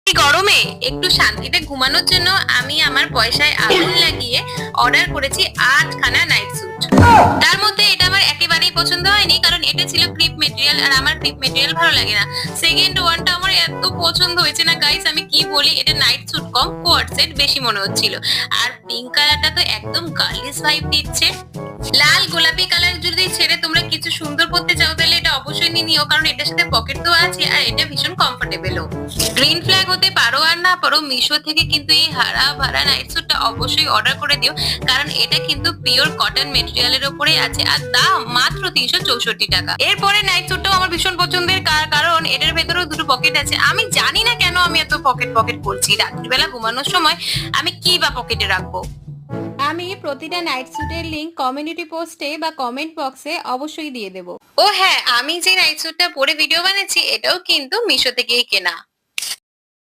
এই গরমে একটু শান্তিতে ঘুমানোর জন্য আমি আমার পয়সায় আগুন লাগিয়ে অর্ডার করেছি 8খানা নাইট স্যুট। তার মধ্যে এটা আমার একেবারেই পছন্দ হয়নি, কারণ এটা ছিল ক্রিপ মেটেরিয়াল আর আমার ক্রিপ মেটেরিয়াল ভালো লাগে না। সেকেন্ড ওয়ানটা আমার এত পছন্দ হয়েছে না গাইস, আমি কি বলি, এটা নাইট স্যুট কম কোয়ার্ড সেট বেশি মনে হচ্ছিল। আর পিঙ্ক কালারটা তো একদম গার্লিশ ভাইব দিচ্ছে। লাল গোলাপি কালার যদি ছেড়ে তোমরা কিছু সুন্দর পড়তে চাও তাহলে এটা অবশ্যই নিও, কারণ এটার সাথে পকেট তো আছে আর এটা ভীষণ কমফোর্টেবলও। গ্রিন ফ্ল্যাগ হতে পারো আর না পারো, মিশো থেকে কিন্তু এই হারা ভাড়া নাইট স্যুটটা অবশ্যই অর্ডার করে দিও, কারণ এটা কিন্তু পিওর কটন মেটেরিয়ালের উপরে আছে আর দাম মাত্র 364 টাকা। এরপরে নাইট স্যুটটাও আমার ভীষণ পছন্দের, কারণ এটার ভেতরেও দুটো পকেট আছে। আমি জানি না কেন আমি এত পকেট পকেট করছি, রাত্রিবেলা ঘুমানোর সময় আমি কি বা পকেটে রাখবো। আমি প্রতিটা নাইট স্যুটের লিংক কমিউনিটি পোস্টে বা কমেন্ট বক্সে অবশ্যই দিয়ে দেবো। ও হ্যাঁ, আমি যে নাইট স্যুটটা পরে ভিডিও বানাচ্ছি এটাও কিন্তু মিশো থেকেই কেনা।